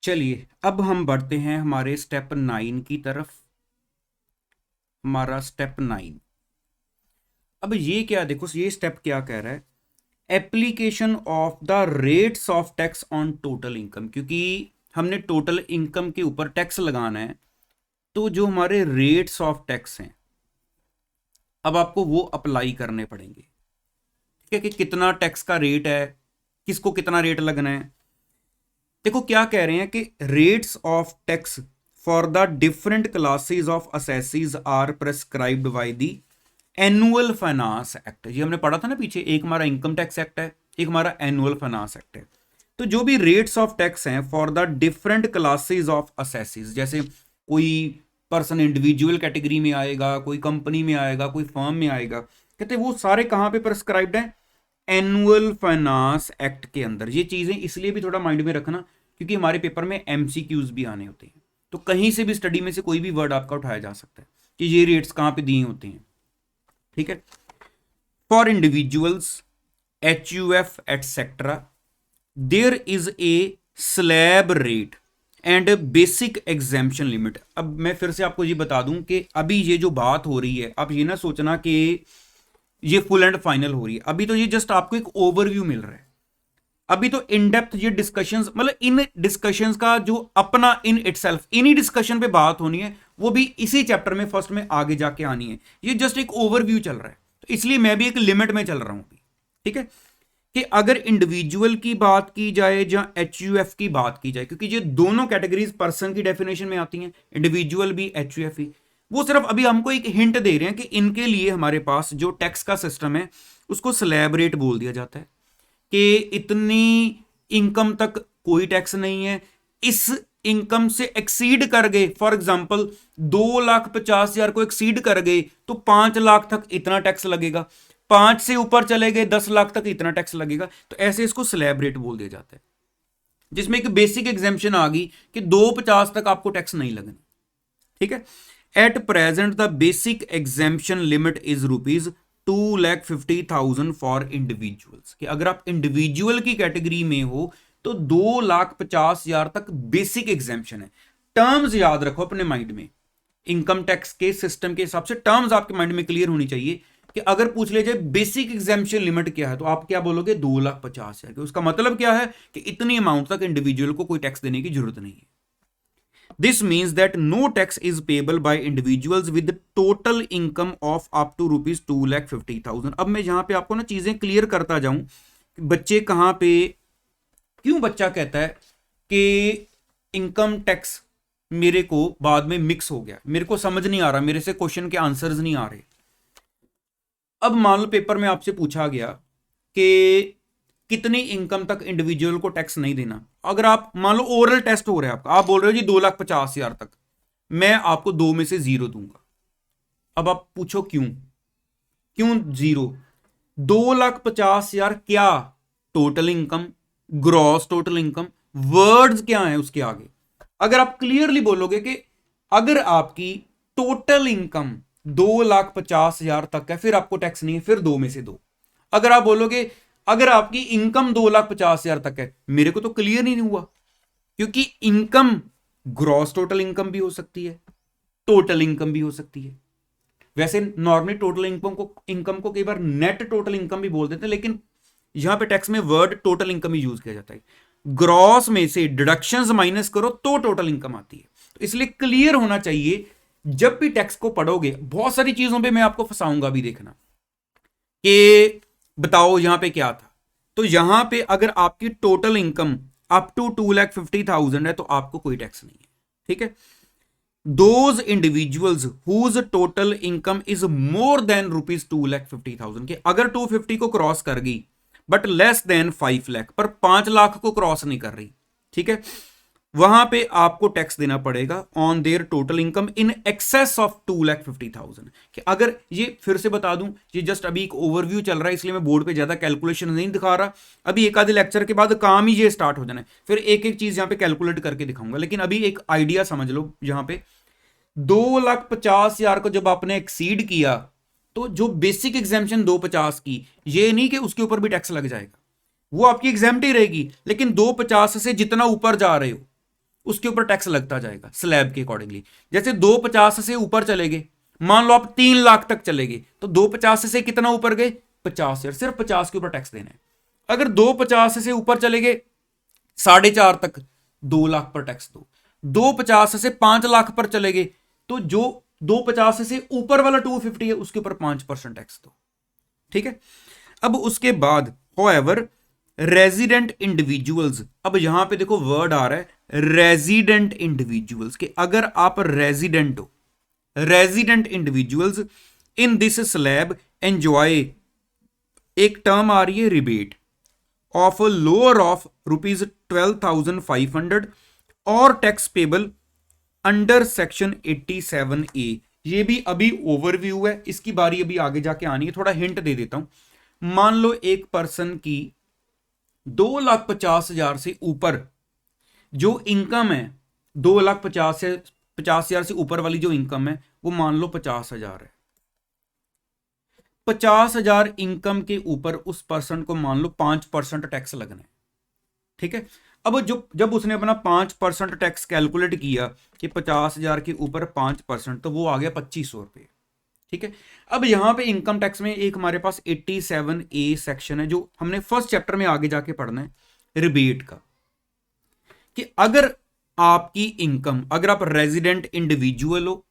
चलिए अब हम बढ़ते हैं हमारे स्टेप 9 की तरफ। हमारा स्टेप 9। अब ये क्या, देखो ये स्टेप क्या कह रहा है, application of the rates of tax on total income. क्योंकि हमने टोटल इनकम के ऊपर टैक्स लगाना है, तो जो हमारे रेट्स ऑफ टैक्स हैं अब आपको वो अप्लाई करने पड़ेंगे। ठीक है, कि कितना टैक्स का रेट है, किसको कितना रेट लगना है। देखो क्या कह रहे हैं कि rates of tax for the different classes of assessees are prescribed by the annual finance act. ये हमने पढ़ा था ना पीछे, एक हमारा इनकम टैक्स एक्ट है, एक हमारा एनुअल फाइनेंस एक्ट है। तो जो भी रेट्स ऑफ टैक्स हैं for the different classes of assessees, जैसे कोई पर्सन इंडिविजुअल कैटेगरी में आएगा, कोई कंपनी में आएगा, कोई फर्म में आएगा, कहते वो सारे कहां पे प्रेस्क्राइब्ड हैं, एनुअल फाइनेंस एक्ट के अंदर। ये चीजें इसलिए भी थोड़ा माइंड में रखना क्योंकि हमारे पेपर में एमसीक्यूज भी आने होते हैं, तो कहीं से भी स्टडी में से कोई भी वर्ड आपका उठाया जा सकता है कि ये रेट्स कहां पे दिए होते हैं। ठीक है, for individuals, HUF etcetera, there is a slab rate and basic exemption limit. अब मैं फिर से आपको ये बता दूं कि अभी ये जो बात हो रही है, आप ये ना सोचना कि ये फुल एंड फाइनल हो रही है। अभी तो ये जस्ट आपको एक ओवरव्यू मिल रहा है। अभी तो इन डेप्थ ये डिस्कशंस, मतलब इन डिस्कशंस का जो अपना इन इटसेल्फ, इन्हीं डिस्कशन पे बात होनी है, वो भी इसी चैप्टर में फर्स्ट में आगे जाके आनी है। ये जस्ट एक ओवरव्यू चल रहा है, तो इसलिए मैं भी एक लिमिट में चल रहा हूं अभी। ठीक है, कि अगर इंडिविजुअल की बात की जाए या HUF की बात की जाए, क्योंकि ये दोनों कैटेगरीज पर्सन की डेफिनेशन में आती हैं, इंडिविजुअल भी HUF भी, वो सिर्फ अभी हमको एक हिंट दे रहे हैं कि इनके लिए हमारे पास जो टैक्स का सिस्टम है उसको स्लैब रेट बोल दिया जाता है कि इतनी इनकम तक कोई टैक्स नहीं है, इस इनकम से एक्सीड कर गए, फॉर एग्जांपल 2,50,000 को एक्सीड कर गए तो 5 लाख तक इतना टैक्स लगेगा, 5 से ऊपर चले गए 10 लाख तक इतना टैक्स लगेगा। तो ऐसे इसको स्लैब रेट बोल दिया जाता है, जिसमें एक बेसिक एग्जेम्पशन आ गई कि 250 तक आपको टैक्स नहीं लगना। ठीक है, at present the basic exemption limit is ₹2,50,000 for individuals. कि अगर आप इंडिविजुअल की कैटेगरी में हो तो 2,50,000 तक बेसिक एग्जेम्पशन है। टर्म्स याद रखो अपने माइंड में, इनकम टैक्स के सिस्टम के हिसाब से टर्म्स आपके माइंड में क्लियर होनी चाहिए कि अगर पूछ ले जाए बेसिक एग्जेम्पशन लिमिट क्या है तो आप क्या बोलोगे, 2,50,000। उसका मतलब क्या है कि इतनी अमाउंट तक इंडिविजुअल को कोई टैक्स देने की जरूरत नहीं है। This means that no tax is payable by individuals with total income of up to ₹2,50,000। अब मैं यहां पे आपको ना चीजें क्लियर करता जाऊं कि बच्चे कहां पे, क्यों बच्चा कहता है कि इनकम टैक्स मेरे को बाद में मिक्स हो गया, मेरे को समझ नहीं आ रहा, मेरे से क्वेश्चन के आंसर्स नहीं आ रहे। अब मान लो पेपर में आपसे पूछा गया कि कितनी इनकम तक इंडिविजुअल को टैक्स नहीं देना। अगर आप मान लो ओरल टेस्ट हो रहा है आपका, आप बोल रहे हो जी 2,50,000 तक, मैं आपको 2 में से 0 दूंगा। अब आप पूछो क्यों, क्यों 0? 2,50,000 क्या total income, gross total income, words क्या है उसके आगे। अगर आप क्लियरली बोलोगे कि अगर आपकी टोटल इनकम 2,50,000 तक है फिर आपको टैक्स नहीं है, फिर 2 में से 2। अगर आप बोलोगे अगर आपकी इनकम 2,50,000 तक है, मेरे को तो क्लियर नहीं हुआ, क्योंकि इनकम ग्रॉस टोटल इनकम भी हो सकती है, टोटल इनकम भी हो सकती है। वैसे नॉर्मली टोटल इनकम को कई बार नेट टोटल इनकम भी बोल देते हैं, लेकिन यहां पे टैक्स में वर्ड टोटल इनकम ही यूज किया जाता है। ग्रॉस में से डिडक्शंस माइनस करो तो टोटल इनकम आती है। तो इसलिए क्लियर होना चाहिए जब भी टैक्स को पढ़ोगे। बहुत सारी चीजों पे मैं आपको फंसाऊंगा भी, देखना कि बताओ यहां पे क्या था। तो यहां पे अगर आपकी टोटल इनकम अप टू 2,50,000 है तो आपको कोई टैक्स नहीं है। ठीक है, those individuals whose total income is more than ₹2,50,000 के अगर 250 को क्रॉस कर गई बट लेस देन 5 लाख, पर 5 लाख को क्रॉस नहीं कर रही, ठीक है, वहां पे आपको टैक्स देना पड़ेगा on their total income in excess of 2,50,000। कि अगर ये फिर से बता दूं, ये जस्ट अभी एक ओवरव्यू चल रहा है इसलिए मैं बोर्ड पे ज्यादा कैलकुलेशन नहीं दिखा रहा। अभी एक आधे लेक्चर के बाद काम ही ये स्टार्ट हो जाना है, फिर एक एक चीज यहां पे कैलकुलेट करके दिखाऊंगा। लेकिन अभी एक आइडिया समझ लो, यहां पे 2,50,000 को जब आपने एक्सीड किया तो जो बेसिक एग्जाम्पशन 250 की, ये नहीं कि उसके ऊपर भी टैक्स लग जाएगा, वो आपकी एग्जाम्प्ट ही रहेगी। लेकिन 250 से जितना ऊपर जा रहे हो उसके ऊपर टैक्स लगता जाएगा स्लैब के अकॉर्डिंगली। जैसे 250 से ऊपर चले गए, मान लो आप 3 लाख तक चले गए, तो 250 से कितना ऊपर गए, 50,000, सिर्फ 50 के ऊपर टैक्स देना है। अगर 250 से ऊपर चले गए 4.5 तक, 2 लाख पर टैक्स दो। 250 से 5 लाख पर चले गए तो जो 250 से ऊपर वाला 250 है उसके ऊपर 5% टैक्स दो। ठीक है। अब उसके बाद होएवर रेजिडेंट इंडिविजुअल्स, अब यहां पे देखो वर्ड आ रहा है रेजिडेंट इंडिविजुअल्स के, अगर आप रेजिडेंट हो, resident individuals in this slab enjoy, एक टर्म आ रही है रिबेट ऑफ लोअर ऑफ ₹12,500 और tax payable under section 87A। ये भी अभी ओवरव्यू है, इसकी बारी अभी आगे जाके आनी है। थोड़ा हिंट दे देता हूं। मान लो एक पर्सन की 2,50,000 से ऊपर जो इनकम है, 2,50,000 से ऊपर वाली जो इनकम है वो मान लो 50,000 है। 50,000 इनकम के ऊपर उस पर्सन को मान लो 5% टैक्स लगना है। ठीक है। अब जब उसने अपना 5% टैक्स कैलकुलेट किया कि 50,000 के ऊपर 5%, तो वो आ गया 2,500 रुपये। ठीक है। अब यहां पे इनकम टैक्स में एक हमारे पास 87A सेक्शन है जो हमने फर्स्ट चैप्टर में आगे जाके पढ़ना है, रिबेट का, कि अगर आपकी इनकम, अगर आप रेजिडेंट इंडिविजुअल हो,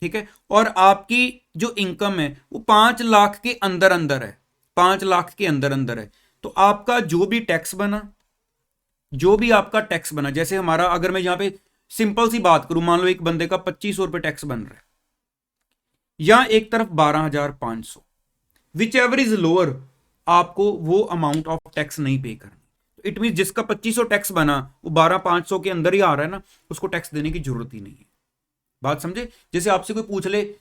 ठीक है, और आपकी जो इनकम है वो 5 लाख के अंदर अंदर है, 5 लाख के अंदर अंदर है, तो आपका जो भी टैक्स बना, जो भी आपका टैक्स बना, जैसे हमारा, अगर मैं यहां पे सिंपल सी बात करूं, मान लो एक बंदे का 2,500 रुपए टैक्स बन रहा है, या एक तरफ 12,500, विच एवर इज लोअर, आपको वो अमाउंट ऑफ टैक्स नहीं पे करना। तो इट मीन जिसका 2,500 टैक्स बना वो 12,500 के अंदर ही आ रहा है ना, उसको टैक्स देने की जरूरत ही नहीं है। बात समझे। जैसे आपसे कोई पूछ ले,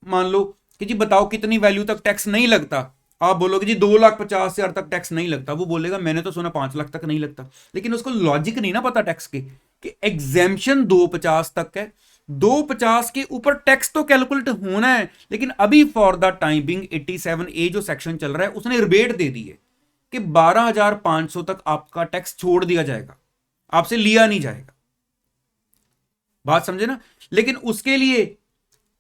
मान लो कि जी बताओ कितनी वैल्यू तक टैक्स नहीं लगता, आप बोलोगे जी 2,50,000 तक टैक्स नहीं लगता, वो बोलेगा मैंने तो सुना 5 लाख तक नहीं लगता, लेकिन उसको लॉजिक नहीं ना पता टैक्स के, कि एग्जेम्पशन 250 तक है, 250 के ऊपर टैक्स तो कैलकुलेट होना है, लेकिन अभी for the time being 87A जो सेक्शन चल रहा है उसने रिबेट दे दी है कि 12,500 तक आपका टैक्स छोड़ दिया जाएगा, आपसे लिया नहीं जाएगा। बात समझे ना। लेकिन उसके लिए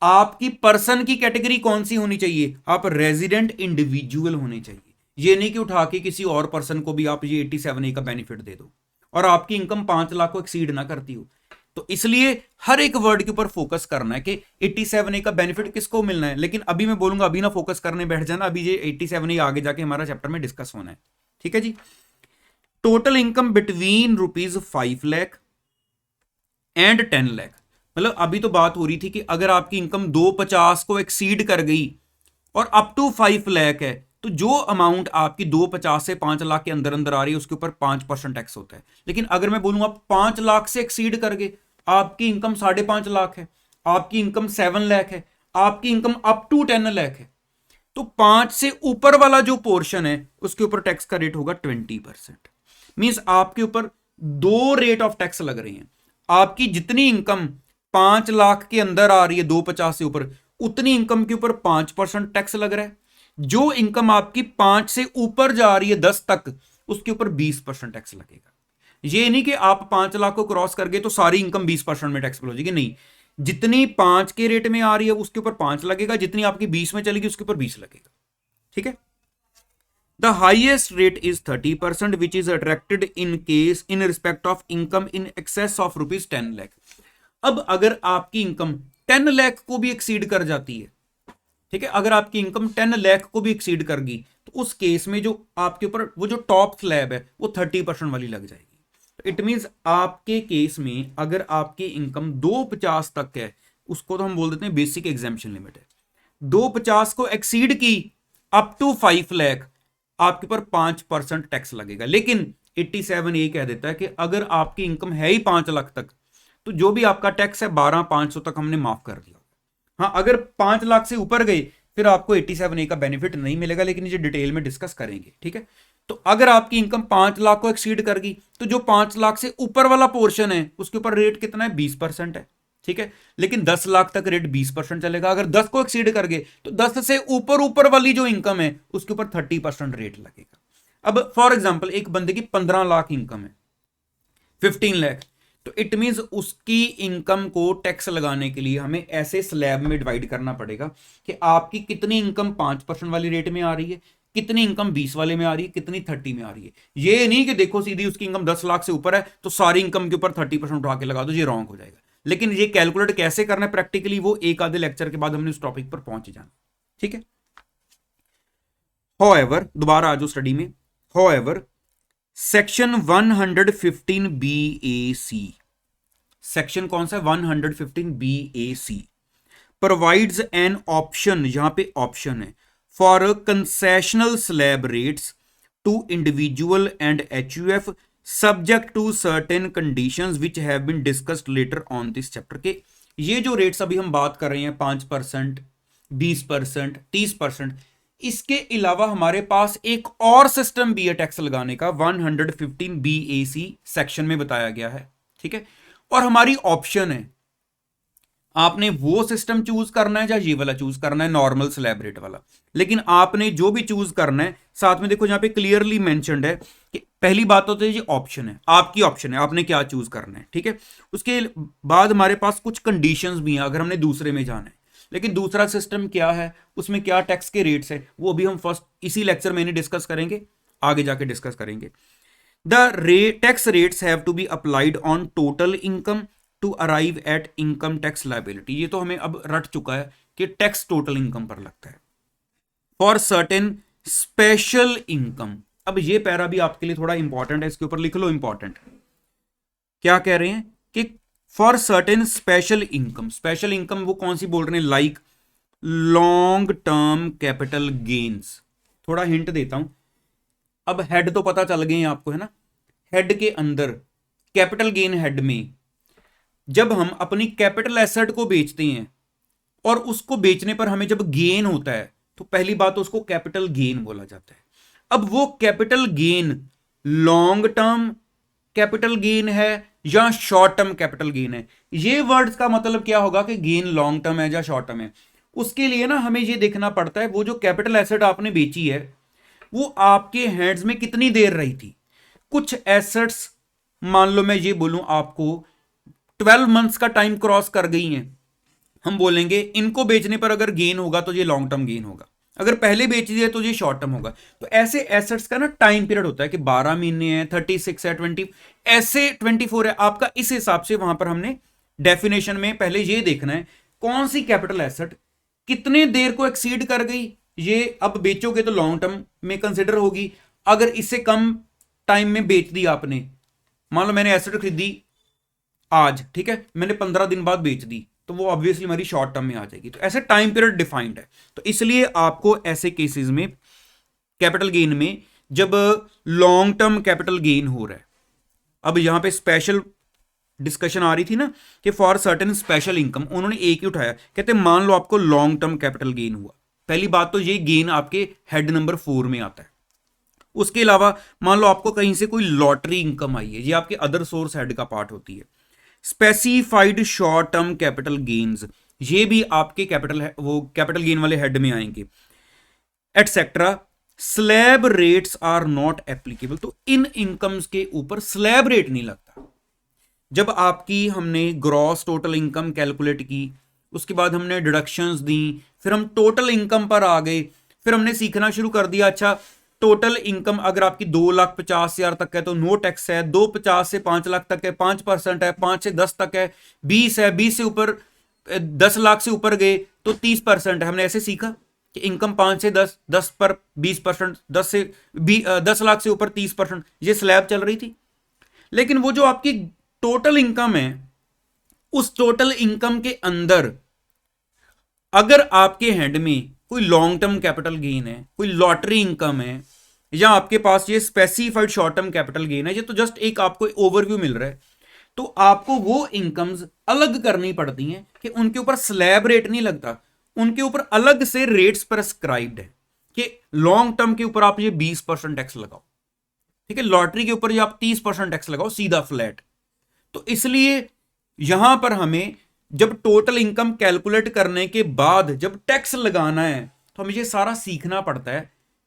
आपकी पर्सन की कैटेगरी कौन सी होनी चाहिए, आप रेजिडेंट इंडिविजुअल होने चाहिए। ये नहीं कि उठा के किसी और पर्सन को भी आप ये 87A का बेनिफिट दे दो और आपकी इनकम 5 लाख को एक्सीड ना करती हो। तो इसलिए हर एक वर्ड के ऊपर फोकस करना है कि 87A का बेनिफिट किसको मिलना है। लेकिन अभी मैं बोलूंगा अभी ना फोकस करने बैठ जाना, अभी ये 87A आगे जाके हमारा चैप्टर में डिस्कस होना है। ठीक है जी। Total income between ₹5 lakh and 10 lakh, मतलब अभी तो बात हो रही थी कि अगर आपकी इनकम 250 को एक्सीड कर गई और अप टू 5 लाख है, तो जो अमाउंट आपकी 250 से 5 लाख के अंदर अंदर आ रही है उसके ऊपर 5% टैक्स होता है। लेकिन अगर मैं बोलूंगा 5 लाख से एक्सीड कर गए, आपकी इनकम 5.5 लाख है, आपकी इनकम 7 लाख है, आपकी इनकम अप टू 10 लाख है, तो 5 से ऊपर वाला जो पोर्शन है उसके ऊपर टैक्स का रेट होगा 20%। मींस आपके ऊपर 2 रेट ऑफ टैक्स लग रहे हैं। आपकी जितनी इनकम 5 लाख के अंदर आ रही है 250 से ऊपर, उतनी इनकम के ऊपर 5% टैक्स लग रहा है। जो इनकम आपकी 5 से ऊपर जा रही है 10 तक, उसके ऊपर 20% टैक्स लगेगा। ये नहीं कि आप 5 लाख को क्रॉस कर गए तो सारी इनकम 20% में टैक्स हो जाएगी, नहीं। जितनी 5 के रेट में आ रही है उसके ऊपर 5 लगेगा, जितनी आपकी 20 में चलेगी उसके ऊपर 20 लगेगा। ठीक है। The highest rate is 30%, which is attracted in case in respect of income in excess of ₹10 lakh. अब अगर आपकी इनकम 10 लाख को भी एक्सीड कर जाती है, ठीक है, अगर आपकी इनकम 10 लाख को भी एक्सीड कर गई, तो उस केस में जो आपके ऊपर वो जो टॉप स्लैब है वो 30% वाली लग जाएगी। इट मींस आपके केस में अगर आपकी इनकम 250 तक है, उसको तो हम बोल देते हैं बेसिक एग्जेम्पशन लिमिट है, 250 को एक्सीड की अप टू 5 लाख, आपके ऊपर 5% टैक्स लगेगा। लेकिन 87A कह देता है कि अगर आपकी इनकम है ही 5 लाख तक, तो जो भी आपका टैक्स है 12,500 तक हमने माफ कर दिया। हाँ, अगर 5 लाख से ऊपर गए फिर आपको 87A का बेनिफिट नहीं मिलेगा, लेकिन ये डिटेल में डिस्कस करेंगे। ठीक है। तो अगर आपकी इनकम 5 लाख को एक्सीड कर गई, तो जो 5 लाख से ऊपर वाला पोर्शन है उसके ऊपर रेट कितना है, 20% है। ठीक है। लेकिन 10 लाख तक रेट 20% चलेगा। अगर 10 को एक्सीड कर गए तो 10 से ऊपर वाली जो इनकम है उसके ऊपर 30% रेट लगेगा। अब फॉर एग्जांपल एक बंदे की 15 लाख इनकम है, 15 लाख, तो इट मीन्स उसकी इनकम को टैक्स लगाने के लिए हमें ऐसे स्लैब में डिवाइड करना पड़ेगा कि आपकी कितनी इनकम 5% वाली रेट में आ रही है, कितनी इनकम 20 वाले में आ रही है, कितनी 30 में आ रही है। ये नहीं कि देखो सीधी उसकी इनकम 10 लाख से ऊपर है तो सारी इनकम के ऊपर 30% उठा के लगा दो, ये रॉन्ग हो जाएगा। लेकिन ये कैलकुलेट कैसे करना है प्रैक्टिकली, वो एक आधे लेक्चर के बाद हमने उस टॉपिक पर पहुंच जाना। ठीक है। However, दोबारा आ जाओ स्टडी में। However, सेक्शन 115 BAC, सेक्शन कौन सा है? 115 BAC प्रोवाइड्स एन ऑप्शन, यहां पे ऑप्शन है, for concessional slab rates to individual and HUF subject to certain conditions which have been discussed later on this chapter. के ये जो रेट्स अभी हम बात कर रहे हैं 5%, 20%, 30%, इसके अलावा हमारे पास एक और सिस्टम भी है टैक्स लगाने का, 115 BAC सेक्शन में बताया गया है। ठीक है। और हमारी ऑप्शन है, आपने वो सिस्टम चूज करना है या ये वाला चूज करना है, नॉर्मल स्लैब रेट वाला। लेकिन आपने जो भी चूज करना है, साथ में देखो यहां पे क्लियरली मेंशन्ड है कि पहली बात तो ये ऑप्शन है, आपकी ऑप्शन है, आपने क्या चूज करना है। ठीक है। उसके बाद हमारे पास कुछ कंडीशंस भी हैं अगर हमने दूसरे में जाना है। लेकिन दूसरा सिस्टम क्या है, उसमें क्या टैक्स के रेट्स है, वो भी हम फर्स्ट इसी लेक्चर में नहीं डिस्कस करेंगे, आगे जाके डिस्कस करेंगे। The tax rates have to be applied on total income to arrive at income tax liability. ये तो हमें अब रट चुका है कि टैक्स टोटल इनकम पर लगता है। फॉर सर्टेन स्पेशल इनकम, अब ये पैरा भी आपके लिए थोड़ा इंपॉर्टेंट है, इसके ऊपर लिख लो इंपॉर्टेंट। क्या कह रहे हैं कि for certain special income, special income वो कौन सी बोल रहे हैं? Like long term capital gains. थोड़ा हिंट देता हूं, अब हेड तो पता चल गए हैं आपको, है ना? हेड के अंदर कैपिटल गेन हेड में जब हम अपनी कैपिटल एसेट को बेचते हैं और उसको बेचने पर हमें जब गेन होता है तो पहली बात तो उसको कैपिटल गेन बोला जाता है। अब वो capital gain long term capital gain है या शॉर्ट टर्म कैपिटल गेन है, ये वर्ड्स का मतलब क्या होगा कि गेन लॉन्ग टर्म है या शॉर्ट टर्म है। उसके लिए ना हमें ये देखना पड़ता है वो जो कैपिटल एसेट आपने बेची है वो आपके हैंड्स में कितनी देर रही थी। कुछ एसेट्स, मान लो मैं ये बोलूं आपको 12 मंथ्स का टाइम क्रॉस कर गई हैं, हम बोलेंगे इनको बेचने पर अगर गेन होगा तो ये लॉन्ग टर्म गेन होगा, अगर पहले बेच दिए तो ये शॉर्ट टर्म होगा। तो ऐसे एसेट्स का ना टाइम पीरियड होता है कि 12 महीने है, 36 है, 20, ऐसे 24 है आपका। इस हिसाब से वहां पर हमने डेफिनेशन में पहले ये देखना है कौन सी कैपिटल एसेट कितने देर को एक्सीड कर गई, ये अब बेचोगे तो लॉन्ग टर्म में कंसिडर होगी। अगर इससे कम टाइम में बेच दी आपने, मान लो मैंने एसेट खरीदी आज, ठीक है, मैंने 15 दिन बाद बेच दी, तो वो ऑब्वियसली हमारी शॉर्ट टर्म में आ जाएगी। तो ऐसे टाइम पीरियड डिफाइंड है। तो इसलिए आपको ऐसे केसेस में कैपिटल गेन में जब लॉन्ग टर्म कैपिटल गेन हो रहा है, अब यहां पे स्पेशल डिस्कशन आ रही थी ना कि फॉर सर्टेन स्पेशल इनकम, उन्होंने एक ही उठाया, कहते मान लो आपको लॉन्ग टर्म कैपिटल गेन हुआ। पहली बात तो ये गेन आपके हेड नंबर 4 में आता है। उसके अलावा मान लो आपको कहीं से कोई लॉटरी इनकम आई है, ये आपके अदर सोर्स हेड का पार्ट होती है। Specified short term capital gains, ये भी आपके कैपिटल वो कैपिटल गेन वाले हेड में आएंगे, etcetera. Slab rates are not applicable, तो इन इनकम्स के ऊपर स्लैब रेट नहीं लगता। जब आपकी हमने ग्रॉस टोटल इनकम कैलकुलेट की, उसके बाद हमने डिडक्शंस दी, फिर हम टोटल इनकम पर आ गए, फिर हमने सीखना शुरू कर दिया, अच्छा टोटल इनकम अगर आपकी 2,50,000 तक है तो नो टैक्स है, 2,50,000 से 5 लाख तक है 5% है, 5 से 10 तक है 20 है, 20 से ऊपर 10 लाख से ऊपर गए तो 30% है। हमने ऐसे सीखा कि इनकम 5 से 10, 10 पर 20%, 10 लाख से ऊपर 30%, ये स्लैब चल रही थी। लेकिन वो जो आपकी टोटल इनकम है, उस टोटल इनकम के अंदर अगर आपके हैंड में कोई लॉन्ग टर्म कैपिटल गेन है, कोई लॉटरी इनकम है, या आपके पास ये specified short term capital gain है, ये तो जस्ट एक आपको ओवरव्यू मिल रहा है, तो आपको वो इनकम्स अलग करनी पड़ती हैं कि उनके ऊपर स्लैब रेट नहीं लगता, उनके ऊपर अलग से रेट्स प्रेस्क्राइब्ड है कि लॉन्ग टर्म के ऊपर आप ये 20% टैक्स लगाओ, ठीक है, लॉटरी के ऊपर ये आप 30% टैक्स लगाओ सीधा फ्लैट। तो इसलिए यहां पर हमें जब टोटल इनकम कैलकुलेट करने के बाद जब टैक्स लगाना है तो हमें ये सारा सीखना पड़ता है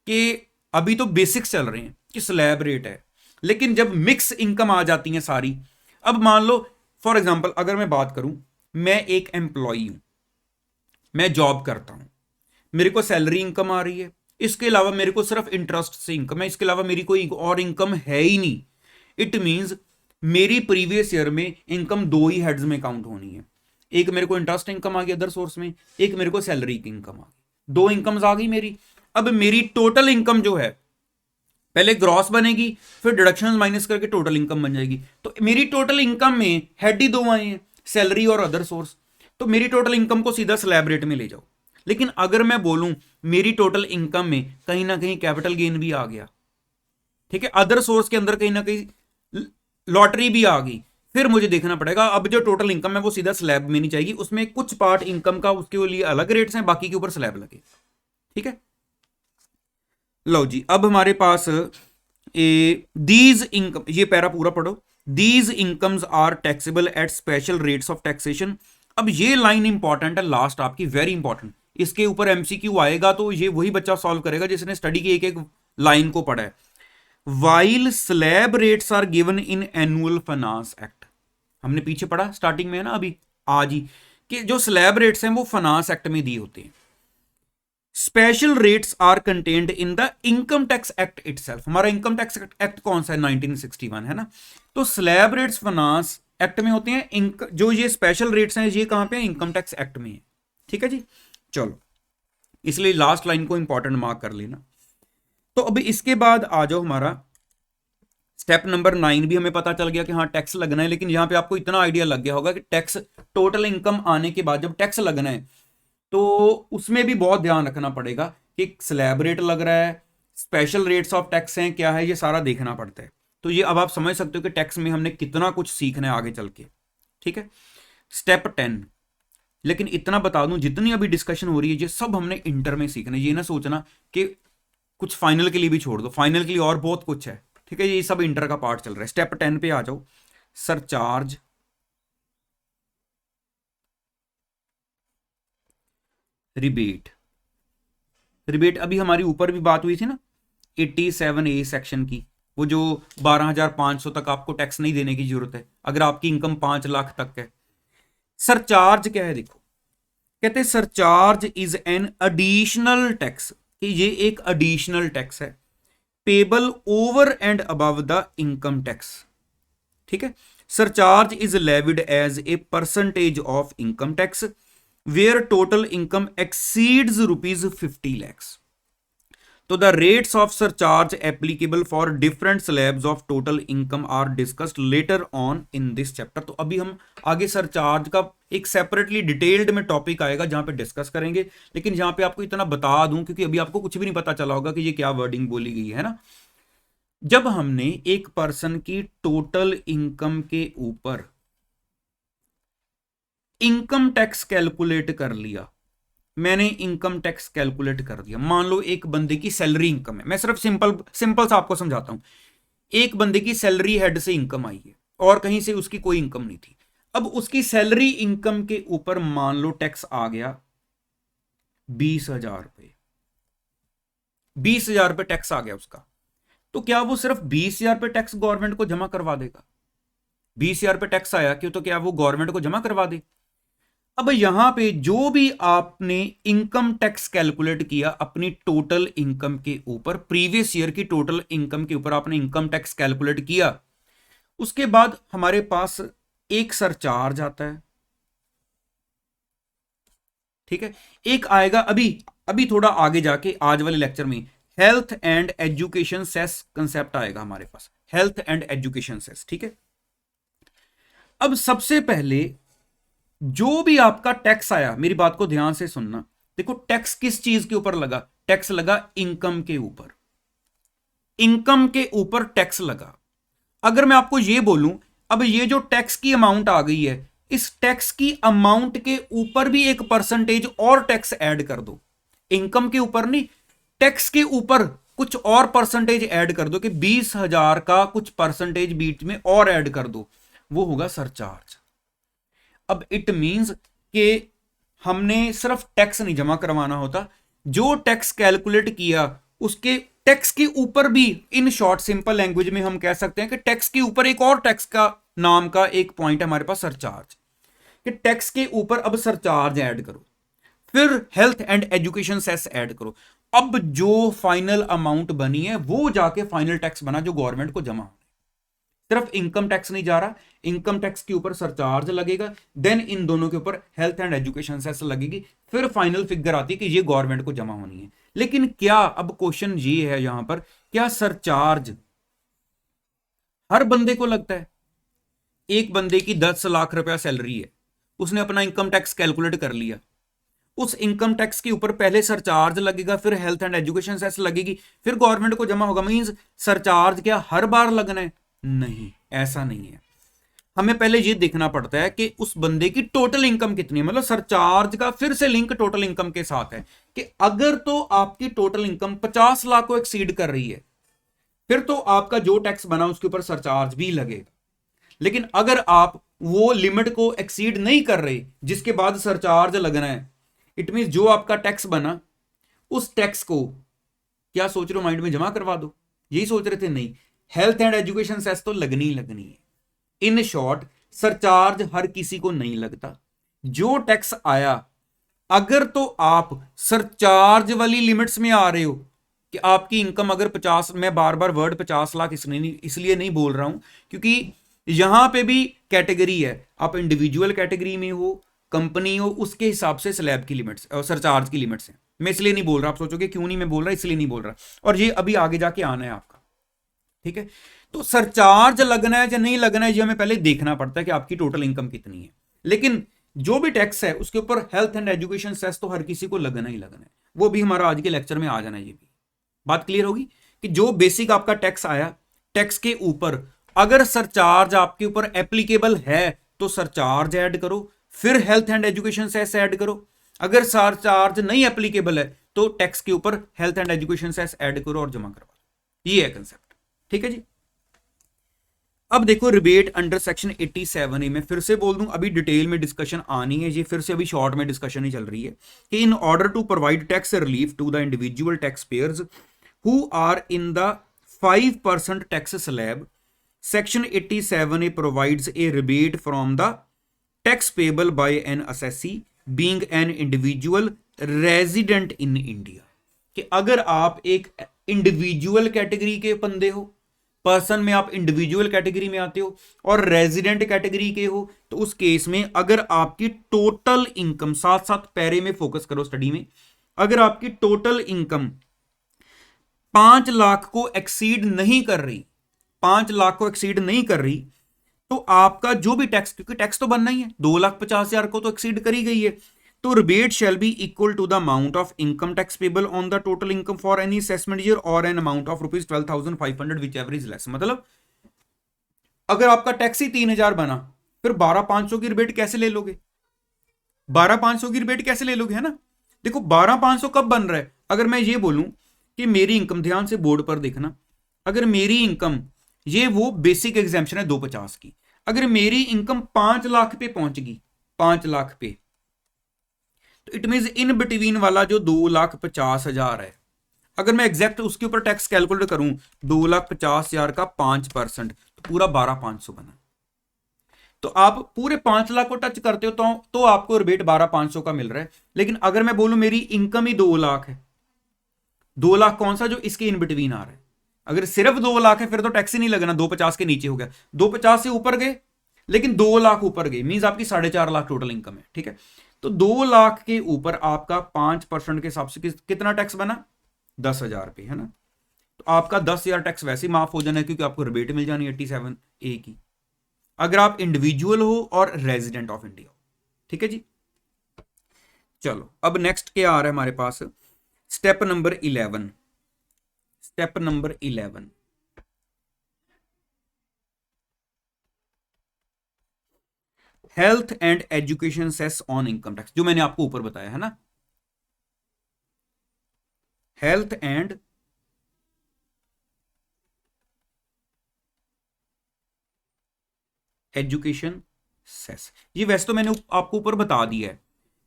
कि अभी तो बेसिक्स चल रहे हैं कि स्लैब रेट है, लेकिन जब मिक्स इनकम आ जाती है सारी, अब मान लो फॉर एग्जांपल अगर मैं बात करूं, मैं एक एम्प्लॉई हूं, मैं जॉब करता हूं, मेरे को सैलरी इनकम आ रही है, इसके अलावा मेरे को सिर्फ इंटरेस्ट से इनकम है, इसके अलावा मेरी कोई और इनकम है ही नहीं। इट मींस मेरी प्रीवियस ईयर में इनकम दो ही हेड्स में काउंट होनी है, एक मेरे को इंटरेस्ट इनकम आ गई अदर सोर्स में, एक मेरे को सैलरी की इनकम आ गई, दो इनकम्स आ गई मेरी। अब मेरी टोटल इनकम जो है पहले ग्रॉस बनेगी, फिर डिडक्शंस माइनस करके टोटल इनकम बन जाएगी। तो मेरी टोटल इनकम में हेड ही दो आए हैं, सैलरी और अदर सोर्स, तो मेरी टोटल इनकम को सीधा स्लैब रेट में ले जाओ। लेकिन अगर मैं बोलूं मेरी टोटल इनकम में कहीं ना कहीं कैपिटल गेन भी आ गया, ठीक है, अदर सोर्स के अंदर कहीं ना कहीं लॉटरी भी आ गई, फिर मुझे देखना पड़ेगा अब जो टोटल इनकम है वो सीधा स्लैब में नहीं जाएगी, उसमें कुछ पार्ट इनकम का उसके लिए अलग रेट्स हैं, बाकी के ऊपर स्लैब लगे। ठीक है, लो जी, अब हमारे पास दीज इनकम, ये पैरा पूरा पढ़ो, these incomes are taxable at special rates of taxation. अब ये लाइन इंपॉर्टेंट है लास्ट आपकी, वेरी इंपॉर्टेंट, इसके ऊपर एमसीक्यू आएगा तो ये वही बच्चा सॉल्व करेगा जिसने स्टडी की एक एक लाइन को पढ़ा है। While slab rates are given in annual finance act, हमने पीछे पढ़ा स्टार्टिंग में है ना अभी आज ही, कि जो स्लैब रेट्स हैं वो फाइनेंस एक्ट में दिए होते हैं। Special rates are contained in the income tax act itself, हमारा इनकम टैक्स एक्ट कौन सा है, 1961 है ना। तो स्लैब रेट्स फाइनेंस एक्ट में होते हैं, जो ये स्पेशल रेट्स हैं ये कहां पे है, इनकम टैक्स एक्ट में है। ठीक है जी, चलो, इसलिए लास्ट लाइन को इंपॉर्टेंट मार्क कर लेना। तो अब इसके बाद आ जाओ, हमारा स्टेप नंबर 9 भी हमें पता चल गया कि हाँ टैक्स लगना है, लेकिन यहां पे आपको इतना आइडिया लग गया होगा कि टैक्स, टोटल इनकम आने के बाद जब टैक्स लगना है तो उसमें भी बहुत ध्यान रखना पड़ेगा कि स्लैब रेट लग रहा है, स्पेशल रेट्स ऑफ टैक्स हैं क्या है, ये सारा देखना पड़ता है। तो ये अब आप समझ सकते हो कि टैक्स में हमने कितना कुछ सीखना है आगे चल के। ठीक है, स्टेप 10, लेकिन इतना बता दूं जितनी अभी डिस्कशन हो रही है ये सब हमने इंटर में सीखना है, ये ना सोचना कि कुछ फाइनल के लिए भी छोड़ दो, फाइनल के लिए और बहुत कुछ है। ठीक है, ये सब इंटर का पार्ट चल रहा है। स्टेप 10 पे आ जाओ, सरचार्ज, रिबेट। रिबेट अभी हमारी ऊपर भी बात हुई थी ना 87A सेक्शन की, वो जो 12,500 तक आपको टैक्स नहीं देने की जरूरत है अगर आपकी इनकम 5 लाख तक है। सरचार्ज क्या है, देखो कहते हैं surcharge is an additional tax, कि ये एक एडिशनल टैक्स है payable over and above the income tax. ठीक है, surcharge is levied as a percentage of income tax where total income exceeds ₹50 lakhs. तो the rates of surcharge applicable for different slabs of total income are discussed later on in this chapter. तो अभी हम आगे surcharge का एक separately detailed में topic आएगा जहां पे डिस्कस करेंगे, लेकिन जहां पे आपको इतना बता दूं क्योंकि अभी आपको कुछ भी नहीं पता चला होगा कि ये क्या वर्डिंग बोली गई है ना। जब हमने एक पर्सन की टोटल इनकम के ऊपर इनकम टैक्स कैलकुलेट कर लिया, मैंने इनकम टैक्स कैलकुलेट कर दिया, मान लो एक बंदे की सैलरी इनकम है, मैं सिर्फ सिंपल सा आपको समझाता हूं, एक बंदे की सैलरी हेड से इनकम आई है और कहीं से उसकी कोई इनकम नहीं थी। अब उसकी सैलरी इनकम के ऊपर मान लो टैक्स आ गया 20,000 रुपए, 20,000 रुपए टैक्स आ गया उसका, तो क्या वो सिर्फ 20,000 रुपए टैक्स गवर्नमेंट को जमा करवा देगा? 20,000 रुपए टैक्स आया क्यों, तो क्या वो गवर्नमेंट को जमा करवा दे? अब यहां पे जो भी आपने इनकम टैक्स कैलकुलेट किया अपनी टोटल इनकम के ऊपर, प्रीवियस ईयर की टोटल इनकम के ऊपर आपने इनकम टैक्स कैलकुलेट किया, उसके बाद हमारे पास एक सरचार्ज आता है। ठीक है, एक आएगा अभी थोड़ा आगे जाके आज वाले लेक्चर में health and education cess concept आएगा हमारे पास, हेल्थ एंड एजुकेशन सेस। ठीक है, अब सबसे पहले जो भी आपका टैक्स आया, मेरी बात को ध्यान से सुनना, देखो टैक्स किस चीज के ऊपर लगा, टैक्स लगा इनकम के ऊपर, इनकम के ऊपर टैक्स लगा। अगर मैं आपको यह बोलूं अब ये जो टैक्स की अमाउंट आ गई है, इस टैक्स की अमाउंट के ऊपर भी एक परसेंटेज और टैक्स ऐड कर दो, इनकम के ऊपर नहीं, टैक्स के ऊपर कुछ और परसेंटेज ऐड कर दो कि 20,000 का कुछ परसेंटेज बीच में और ऐड कर दो, वो होगा सरचार्ज। अब इट मींस कि हमने सिर्फ टैक्स नहीं जमा करवाना होता, जो टैक्स कैलकुलेट किया उसके टैक्स के ऊपर भी, इन शॉर्ट सिंपल लैंग्वेज में हम कह सकते हैं कि टैक्स के ऊपर एक और टैक्स का नाम का एक पॉइंट है हमारे पास सरचार्ज, कि टैक्स के ऊपर अब सरचार्ज ऐड करो, फिर health and education cess add करो। अब जो फाइनल अमाउंट बनी है वो जाके फाइनल टैक्स बना जो गवर्नमेंट को जमा। सिर्फ इनकम टैक्स नहीं जा रहा, इनकम टैक्स के ऊपर सरचार्ज लगेगा, देन इन दोनों के ऊपर हेल्थ एंड एजुकेशन सेस लगेगी, फिर फाइनल फिगर आती है कि ये गवर्नमेंट को जमा होनी है। लेकिन क्या, अब क्वेश्चन ये है यहां पर, क्या सरचार्ज हर बंदे को लगता है? एक बंदे की 10 लाख रुपया सैलरी है, उसने अपना इनकम टैक्स कैलकुलेट कर लिया, उस इनकम टैक्स के ऊपर पहले सरचार्ज लगेगा, फिर हेल्थ एंड एजुकेशन सेस लगेगी, फिर गवर्नमेंट को जमा होगा। मींस सरचार्ज क्या हर बार लगना है? नहीं, ऐसा नहीं है। हमें पहले ये देखना पड़ता है कि उस बंदे की टोटल इनकम कितनी है, मतलब सरचार्ज का फिर से लिंक टोटल इनकम के साथ है, कि अगर तो आपकी टोटल इनकम 50 लाख को एक्सीड कर रही है, फिर तो आपका जो टैक्स बना उसके ऊपर सरचार्ज भी लगेगा। लेकिन अगर आप वो लिमिट को एक्सीड नहीं कर रहे जिसके बाद सरचार्ज लगना है, इट मीन जो आपका टैक्स बना उस टैक्स को, क्या सोच रहे हो, माइंड में जमा करवा दो, यही सोच रहे थे? नहीं, हेल्थ एंड एजुकेशन सेस तो लगनी ही लगनी है। इन शॉर्ट, सरचार्ज हर किसी को नहीं लगता। जो टैक्स आया, अगर तो आप सरचार्ज वाली लिमिट्स में आ रहे हो, कि आपकी इनकम अगर 50, मैं बार बार वर्ड 50 लाख इसलिए नहीं बोल रहा हूं क्योंकि यहां पे भी कैटेगरी है, आप इंडिविजुअल कैटेगरी में हो, कंपनी हो, उसके हिसाब से स्लैब की लिमिट्स और सरचार्ज की लिमिट्स हैं। मैं इसलिए नहीं बोल रहा, आप सोचोगे क्यों नहीं मैं बोल रहा, इसलिए नहीं बोल रहा, और ये अभी आगे जाके आना है आपका, ठीक है। तो सरचार्ज लगना है या नहीं लगना है, ये हमें पहले देखना पड़ता है कि आपकी टोटल इनकम कितनी है। लेकिन जो भी टैक्स है उसके ऊपर हेल्थ एंड एजुकेशन सेस तो हर किसी को लगना ही लगना है। वो भी हमारा आज के लेक्चर में आ जाना है। ये भी बात क्लियर होगी कि जो बेसिक आपका टैक्स आया, टैक्स के ऊपर अगर सरचार्ज आपके ऊपर एप्लीकेबल है तो सरचार्ज ऐड करो, फिर health and education cess add करो। अगर सरचार्ज नहीं एप्लीकेबल है तो टैक्स के ऊपर health and education cess add करो और जमा करवा। ये है कंसेप्ट, ठीक है जी। अब देखो रिबेट अंडर सेक्शन 87A में फिर से बोल दूं, अभी डिटेल में डिस्कशन आनी है, ये फिर से अभी शॉर्ट में डिस्कशन ही चल रही है कि in order to provide tax relief to the individual tax payers who are in the 5% tax slab, section 87A provides a rebate from the tax payable by an assessee being an individual resident in India। कि अगर आप एक individual category के बंदे हो, person में आप individual category में आते हो और रेजिडेंट कैटेगरी के हो, तो उस केस में अगर आपकी टोटल इनकम, साथ साथ पैरे में फोकस करो स्टडी में, अगर आपकी टोटल इनकम 5 लाख को एक्सीड नहीं कर रही, 5 लाख को एक्सीड नहीं कर रही, तो आपका जो भी टैक्स, क्योंकि टैक्स तो बनना ही है, 2,50,000 को तो एक्सीड करी गई है, तो rebate shall be equal to the amount of income tax payable on the total income for any assessment year or an amount of ₹12,500 whichever is less. मतलब अगर आपका टैक्स ही 3,000 बना, फिर 12,500 की रिबेट कैसे ले लोगे? 12,500 की रिबेट कैसे ले लोगे, है ना। देखो 12,500 कब बन रहा है? अगर मैं ये बोलूं कि मेरी इनकम, ध्यान से बोर्ड पर देखना, अगर मेरी इनकम, ये वो बेसिक एग्जाम्पशन है 250 की, अगर मेरी इनकम 5 लाख पे पहुंच गई, 5 लाख पे, तो इट मीन इन बिटवीन वाला जो 2,50,000 है, अगर मैं एग्जैक्ट उसके ऊपर टैक्स कैलकुलेट करूं, 2,50,000 का 5%, तो पूरा 12,500 बना। तो आप पूरे 5 लाख को टच करते हो तो आपको रिबेट 12,500 का मिल रहा है। लेकिन अगर मैं बोलूं मेरी इनकम ही 2 लाख है, 2 लाख कौन सा, जो इसके इन बिटवीन आ रहा है, अगर सिर्फ 2 लाख है फिर तो टैक्स ही नहीं लगना, 250 के नीचे हो गया, 250 से ऊपर गए लेकिन 2 लाख ऊपर गए, मींस आपकी 4.5 लाख टोटल इनकम है, ठीक है। तो 2 लाख के ऊपर आपका 5% के हिसाब से कितना टैक्स बना? 10,000 रुपये, है ना। तो आपका 10,000 टैक्स वैसे ही माफ हो जाना है क्योंकि आपको रिबेट मिल जानी है 87A की, अगर आप इंडिविजुअल हो और रेजिडेंट ऑफ इंडिया हो, ठीक है जी। चलो अब नेक्स्ट क्या आ रहा है हमारे पास, step number 11। Step number 11, health and education cess on income tax, जो मैंने आपको ऊपर बताया है ना, हेल्थ एंड एजुकेशन सेस। ये वैसे तो मैंने आपको ऊपर बता दिया है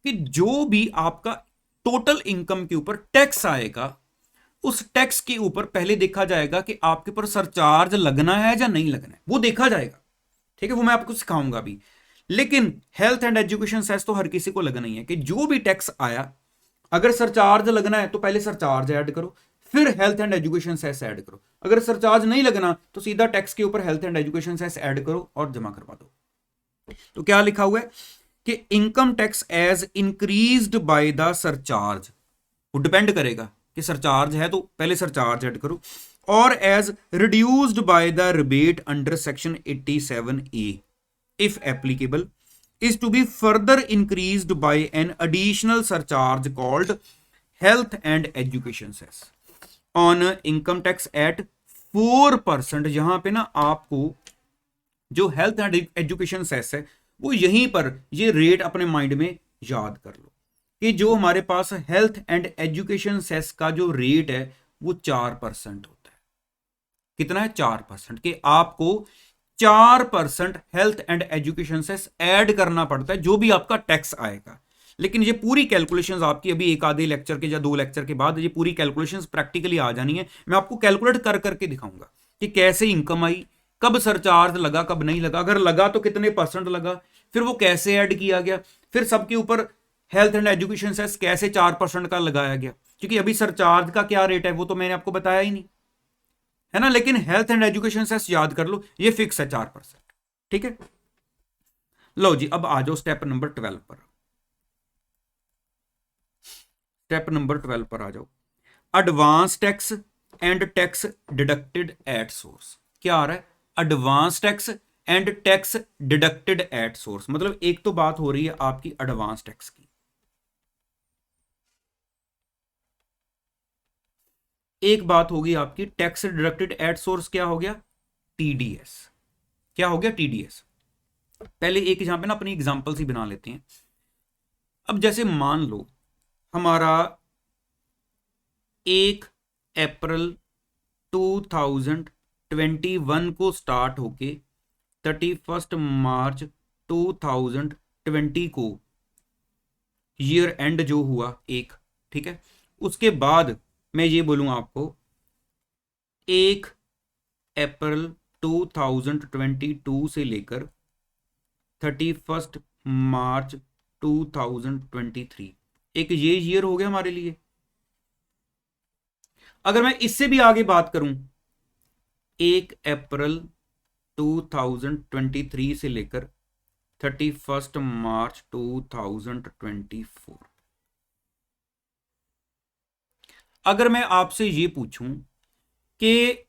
कि जो भी आपका टोटल इनकम के ऊपर टैक्स आएगा, उस टैक्स के ऊपर पहले देखा जाएगा कि आपके ऊपर सरचार्ज लगना है या नहीं लगना है, वो देखा जाएगा। ठीक है, वो मैं आपको सिखाऊंगा अभी। लेकिन हेल्थ एंड एजुकेशन सेस तो हर किसी को लगना ही है कि जो भी टैक्स आया, अगर सरचार्ज लगना है तो पहले सरचार्ज ऐड करो, फिर health and education cess add करो। अगर सरचार्ज नहीं लगना तो सीधा टैक्स के ऊपर health and education cess add करो और जमा करवा दो। तो क्या लिखा हुआ है कि income tax as increased by the surcharge, वो डिपेंड करेगा कि सरचार्ज है तो पहले सरचार्ज ऐड करो, और as reduced by the rebate under section 87A if applicable is to be further increased by an additional surcharge called health and education cess on income tax at 4%। यहां पे ना आपको जो हेल्थ एंड एजुकेशन सेस है वो यहीं पर ये रेट अपने माइंड में याद कर लो कि जो हमारे पास हेल्थ एंड एजुकेशन सेस का जो रेट है वो 4% होता है। कितना है? 4%। कि आपको 4% health and education cess add करना पड़ता है जो भी आपका टैक्स आएगा। लेकिन ये पूरी कैलकुलेशंस आपकी अभी एक आधे लेक्चर के या 2 लेक्चर के बाद ये पूरी कैलकुलेशंस प्रैक्टिकली आ जानी है। मैं आपको कैलकुलेट कर करके दिखाऊंगा कि कैसे इनकम आई, कब सरचार्ज लगा, कब नहीं लगा, अगर लगा तो कितने परसेंट लगा, फिर वो कैसे ऐड किया गया, फिर सबके ऊपर हेल्थ एंड एजुकेशन सेस कैसे 4% का लगाया गया। क्योंकि अभी सरचार्ज का क्या रेट है वो तो मैंने आपको बताया ही नहीं है ना। लेकिन हेल्थ एंड एजुकेशन सेस याद कर लो, ये फिक्स है 4%। ठीक है, लो जी अब आ जाओ स्टेप नंबर 12 पर। स्टेप नंबर 12 पर आ जाओ। Advance tax and tax deducted at source. क्या आ रहा है? Advance tax and tax deducted at source. मतलब एक तो बात हो रही है आपकी एडवांस टैक्स की, एक बात होगी आपकी टैक्स डिडक्टेड एट सोर्स। क्या हो गया? टीडीएस। क्या हो गया? टीडीएस। पहले एक यहां पे ना अपनी एग्जांपल्स ही बना लेते हैं। अब जैसे मान लो हमारा 1 अप्रैल 2021 को स्टार्ट होके 31 मार्च 2020 को ईयर एंड जो हुआ एक, ठीक है, उसके बाद मैं ये बोलूंगा आपको 1 अप्रैल 2022 से लेकर 31 मार्च 2023 एक ये ईयर हो गया हमारे लिए। अगर मैं इससे भी आगे बात करूं 1 अप्रैल 2023 से लेकर 31 मार्च 2024, अगर मैं आपसे ये पूछूं कि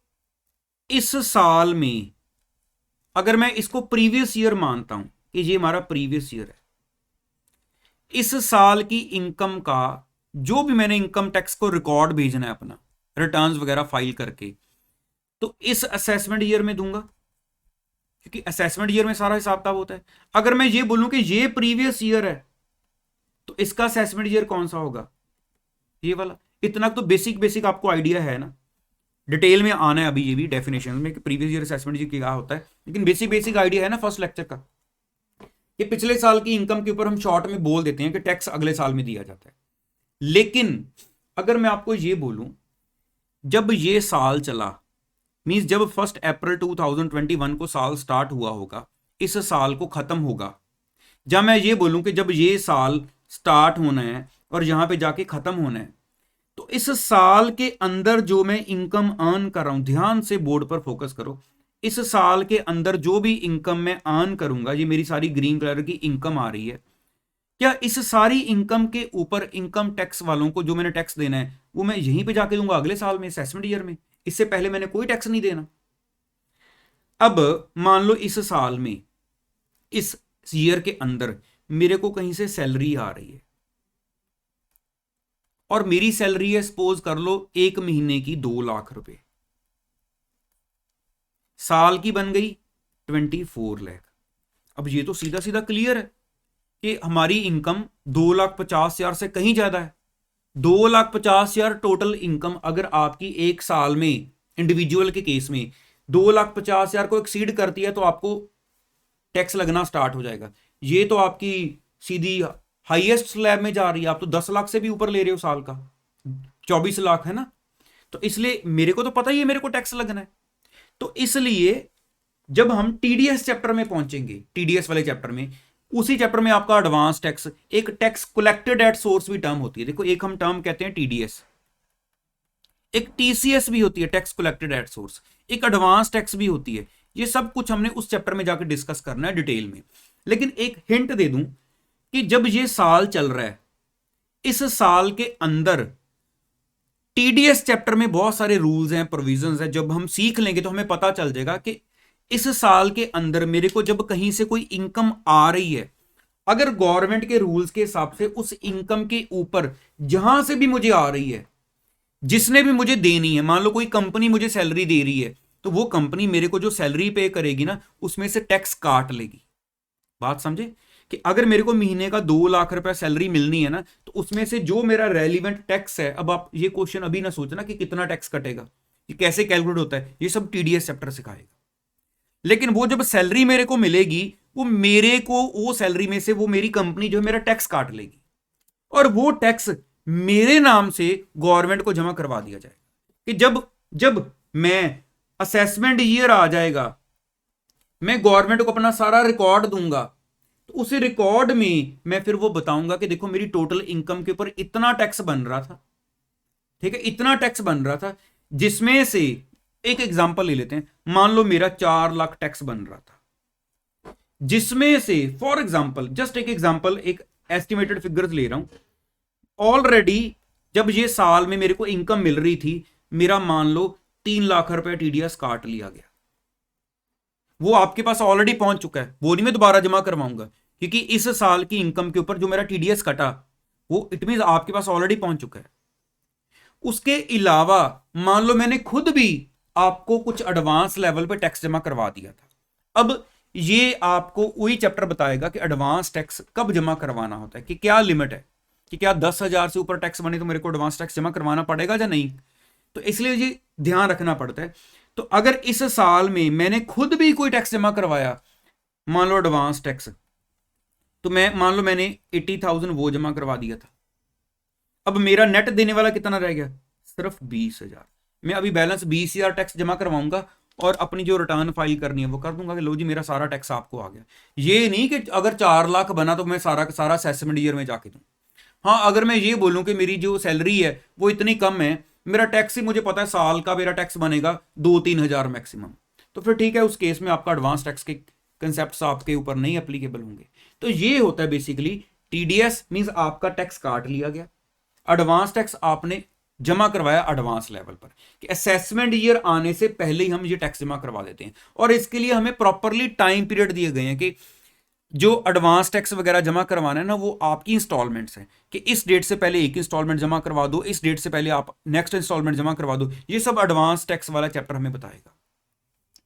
इस साल में, अगर मैं इसको प्रीवियस ईयर मानता हूं कि ये हमारा प्रीवियस ईयर है, इस साल की इनकम का जो भी मैंने इनकम टैक्स को रिकॉर्ड भेजना है अपना रिटर्न्स वगैरह फाइल करके, तो इस असेसमेंट ईयर में दूंगा क्योंकि असेसमेंट ईयर में सारा हिसाब किताब होता है। अगर मैं ये बोलूं कि ये प्रीवियस ईयर है तो इसका असेसमेंट ईयर कौन सा होगा? ये वाला। इतना तो बेसिक बेसिक आपको आइडिया है ना, डिटेल में आना है अभी ये भी डेफिनेशन में कि प्रीवियस ईयर असेसमेंट ईयर क्या होता है, लेकिन बेसिक बेसिक आइडिया है ना फर्स्ट लेक्चर का। ये पिछले साल की इनकम के ऊपर हम शॉर्ट में बोल देते हैं कि टैक्स अगले साल में दिया जाता है। लेकिन अगर मैं आपको ये बोलूं जब ये साल चला, मींस जब 1 अप्रैल 2021 को साल स्टार्ट हुआ होगा, इस साल को खत्म होगा, जब मैं ये बोलूं कि जब ये साल स्टार्ट होना है और यहां पे जाके खत्म होना है, तो इस साल के अंदर जो मैं इनकम अर्न कर रहा हूं, ध्यान से बोर्ड पर फोकस करो, इस साल के अंदर जो भी इनकम मैं अर्न करूंगा, ये मेरी सारी ग्रीन कलर की इनकम आ रही है, क्या इस सारी इनकम के ऊपर इनकम टैक्स वालों को जो मैंने टैक्स देना है वो मैं यहीं पे जाके दूंगा अगले साल में असेसमेंट ईयर में? इससे पहले मैंने कोई टैक्स नहीं देना। अब मान लो इस साल में, इस ईयर के अंदर मेरे को कहीं से सैलरी आ रही है और मेरी सैलरी है सपोज कर लो 1 महीने की 2 लाख रुपए, साल की बन गई 24 लाख। अब ये तो सीधा सीधा क्लियर है कि हमारी इनकम 2,50,000 से कहीं ज्यादा है। 2,50,000 टोटल इनकम अगर आपकी एक साल में इंडिविजुअल के केस में 2,50,000 को एक्सीड करती है तो आपको टैक्स लगना स्टार्ट हो जाएगा। ये तो आपकी सीधी हाईएस्ट स्लैब में जा रही है, आप तो 10 लाख से भी ऊपर ले रहे हो साल का, 24 लाख है ना। तो इसलिए मेरे को तो पता ही है मेरे को टैक्स लगना है, तो इसलिए जब हम टीडीएस चैप्टर में पहुंचेंगे, टीडीएस वाले चैप्टर में, उसी चैप्टर में आपका एडवांस टैक्स, एक टैक्स कलेक्टेड एट सोर्स भी टर्म होती है। देखो एक हम टर्म कहते हैं टीडीएस, एक टीसीएस भी होती है, टैक्स कलेक्टेड एट सोर्स, एक एडवांस टैक्स भी होती है। ये सब कुछ हमने उस चैप्टर में जाकर डिस्कस करना है डिटेल में। लेकिन एक हिंट दे दूं कि जब ये साल चल रहा है, इस साल के अंदर टीडीएस चैप्टर में बहुत सारे रूल्स हैं, प्रोविजंस हैं। जब हम सीख लेंगे तो हमें पता चल जाएगा कि इस साल के अंदर मेरे को जब कहीं से कोई इनकम आ रही है, अगर गवर्नमेंट के रूल्स के हिसाब से उस इनकम के ऊपर जहां से भी मुझे आ रही है, जिसने भी मुझे देनी है, मान लो कोई कंपनी मुझे सैलरी दे रही है, तो वो कंपनी मेरे को जो सैलरी पे करेगी ना, उसमें से टैक्स काट लेगी। बात समझे कि अगर मेरे को महीने का 2 लाख रुपया सैलरी मिलनी है ना, तो उसमें से जो मेरा रेलिवेंट टैक्स है, अब आप ये क्वेश्चन अभी ना सोचना कि कितना टैक्स कटेगा, ये कैसे कैलकुलेट होता है, ये सब टीडीएस चैप्टर सिखाएगा। लेकिन वो जब सैलरी मेरे को मिलेगी, वो मेरे को वो सैलरी में से वो मेरी कंपनी जो है मेरा टैक्स काट लेगी, और वो टैक्स मेरे नाम से गवर्नमेंट को जमा करवा दिया जाएगा। कि जब जब मैं असेसमेंट ईयर आ जाएगा, मैं गवर्नमेंट को अपना सारा रिकॉर्ड दूंगा, तो उस रिकॉर्ड में मैं फिर वो बताऊंगा कि देखो मेरी टोटल इनकम के ऊपर इतना टैक्स बन रहा था, ठीक है, इतना टैक्स बन रहा था, जिसमें से एक एग्जांपल ले लेते हैं, मान लो मेरा 4 लाख टैक्स बन रहा था, जिसमें से फॉर एग्जांपल, जस्ट एक एग्जांपल, एक एस्टिमेटेड फिगर्स ले रहा हूं, ऑलरेडी जब ये साल में मेरे को इनकम मिल रही थी, मेरा मान लो 3 लाख रुपए टीडीएस काट लिया गया, वो आपके पास ऑलरेडी पहुंच चुका है, वो नहीं मैं दोबारा जमा करवाऊंगा, क्योंकि इस साल की इनकम के ऊपर जो मेरा टीडीएस कटा, वो इट मीन आपके पास ऑलरेडी पहुंच चुका है। उसके अलावा मान लो मैंने खुद भी आपको कुछ एडवांस लेवल पे टैक्स जमा करवा दिया था। अब ये आपको वही चैप्टर बताएगा कि एडवांस टैक्स कब जमा करवाना होता है, कि क्या लिमिट है, कि क्या 10,000 से ऊपर टैक्स बने तो मेरे को एडवांस टैक्स जमा करवाना पड़ेगा या नहीं। तो इसलिए ये ध्यान रखना पड़ता है। तो अगर इस साल में मैंने खुद भी कोई टैक्स जमा करवाया, मान लो एडवांस टैक्स, तो मैं मान लो मैंने 80,000 वो जमा करवा दिया था, अब मेरा नेट देने वाला कितना रह गया, सिर्फ 20,000। मैं अभी बैलेंस 20,000 टैक्स जमा करवाऊंगा और अपनी जो रिटर्न फाइल करनी है वो कर दूंगा कि लो जी मेरा सारा टैक्स आपको आ गया। ये नहीं कि अगर 4 लाख बना तो मैं सारा सारा असेसमेंट ईयर में जाके दूं। हाँ, अगर मैं ये बोलूं कि मेरी जो सैलरी है वो इतनी कम है, मेरा टैक्स ही मुझे पता है साल का मेरा टैक्स बनेगा 2-3 हजार मैक्सिमम, तो फिर ठीक है, उस केस में आपका एडवांस टैक्स के कंसेप्ट आपके ऊपर नहीं एप्लीकेबल होंगे। तो ये होता है बेसिकली टीडीएस मींस आपका टैक्स काट लिया गया, एडवांस टैक्स आपने जमा करवाया एडवांस लेवल पर, कि असेसमेंट ईयर आने से पहले ही हम ये टैक्स जमा करवा देते हैं। और इसके लिए हमें प्रॉपरली टाइम पीरियड दिए गए हैं कि जो एडवांस टैक्स वगैरह जमा करवाना है ना, वो आपकी इंस्टॉलमेंट्स हैं, कि इस डेट से पहले एक इंस्टॉलमेंट जमा करवा दो, इस डेट से पहले आप नेक्स्ट इंस्टॉलमेंट जमा करवा दो। ये सब एडवांस टैक्स वाला चैप्टर हमें बताएगा।